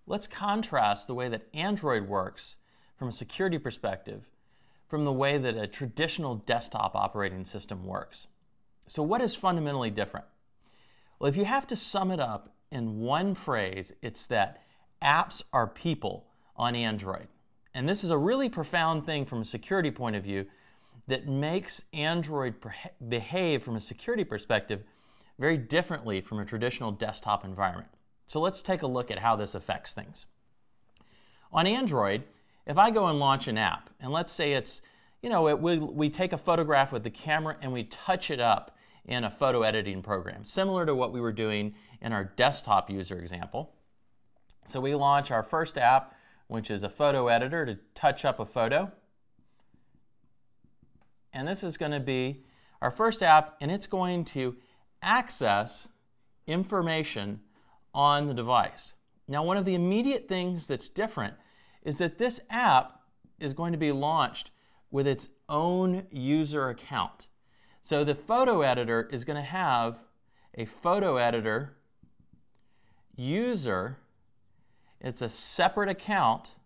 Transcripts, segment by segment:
let's contrast the way that Android works from a security perspective from the way that a traditional desktop operating system works. So what is fundamentally different? Well, if you have to sum it up in one phrase, it's that apps are people on Android. And this is a really profound thing from a security point of view that makes Android behave from a security perspective very differently from a traditional desktop environment. So let's take a look at how this affects things. On Android, if I go and launch an app, and let's say it's, we take a photograph with the camera and we touch it up in a photo editing program, similar to what we were doing in our desktop user example. So we launch our first app, which is a photo editor to touch up a photo. And this is going to be our first app, and it's going to access information on the device. Now, one of the immediate things that's different is that this app is going to be launched with its own user account. So the photo editor is going to have a photo editor user. It's a separate account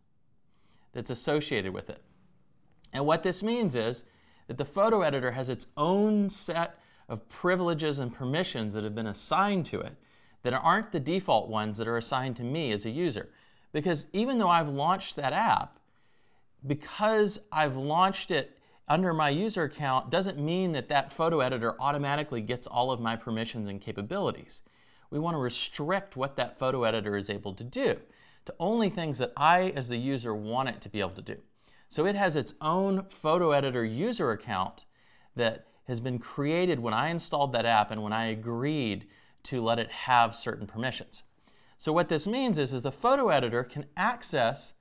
that's associated with it. And what this means is that the photo editor has its own set of privileges and permissions that have been assigned to it that aren't the default ones that are assigned to me as a user. Because even though I've launched that app, because I've launched it under my user account doesn't mean that that photo editor automatically gets all of my permissions and capabilities. We want to restrict what that photo editor is able to do to only things that I, as the user, want it to be able to do. So it has its own photo editor user account that has been created when I installed that app and when I agreed to let it have certain permissions. So what this means is the photo editor can access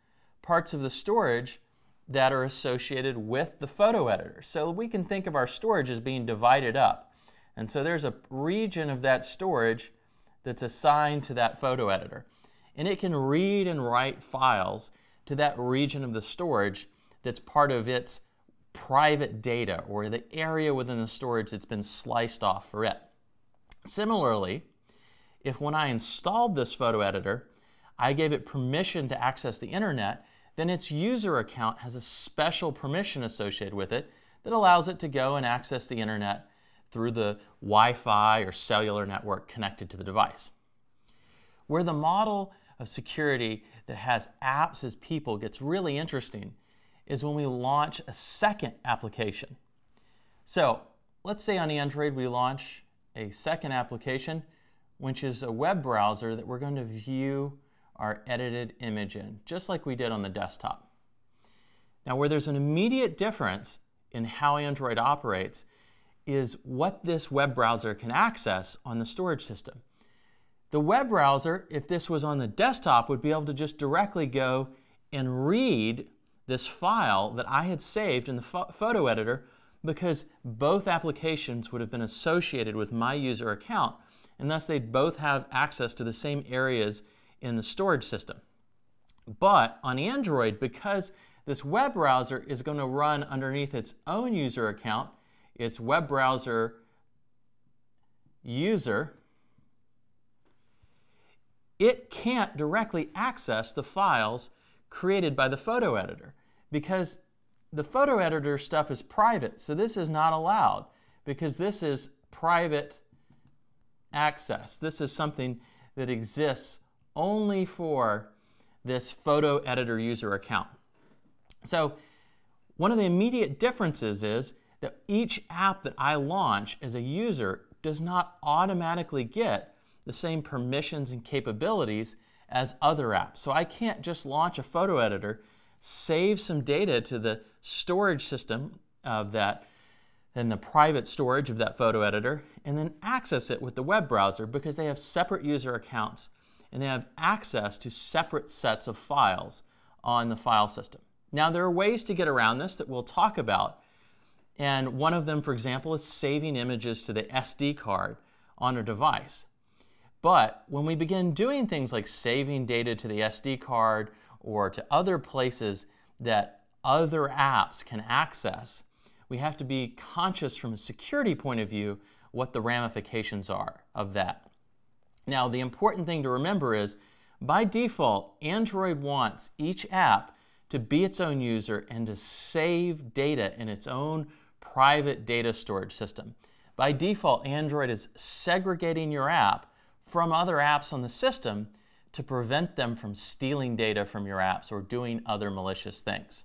parts of the storage that are associated with the photo editor. So we can think of our storage as being divided up. And so there's a region of that storage that's assigned to that photo editor. And it can read and write files to that region of the storage that's part of its private data, or the area within the storage that's been sliced off for it. Similarly, if when I installed this photo editor, I gave it permission to access the internet, then its user account has a special permission associated with it that allows it to go and access the internet through the Wi-Fi or cellular network connected to the device. Where the model of security that has apps as people gets really interesting is when we launch a second application. So let's say on Android we launch a second application, which is a web browser that we're going to view our edited image in, just like we did on the desktop. Now, where there's an immediate difference in how Android operates is what this web browser can access on the storage system. The web browser, if this was on the desktop, would be able to just directly go and read this file that I had saved in the photo editor, because both applications would have been associated with my user account, and thus they'd both have access to the same areas in the storage system. But on Android, because this web browser is going to run underneath its own user account, its web browser user, it can't directly access the files created by the photo editor, because the photo editor stuff is private. So this is not allowed, because this is private access. This is something that exists only for this photo editor user account. So one of the immediate differences is that each app that I launch as a user does not automatically get the same permissions and capabilities as other apps. So I can't just launch a photo editor, save some data to the storage system of that, and the private storage of that photo editor, and then access it with the web browser, because they have separate user accounts and they have access to separate sets of files on the file system. Now, there are ways to get around this that we'll talk about, and one of them, for example, is saving images to the SD card on a device. But when we begin doing things like saving data to the SD card or to other places that other apps can access, we have to be conscious from a security point of view what the ramifications are of that. Now, the important thing to remember is By default, Android wants each app to be its own user and to save data in its own private data storage system. By default, Android is segregating your app from other apps on the system to prevent them from stealing data from your apps or doing other malicious things.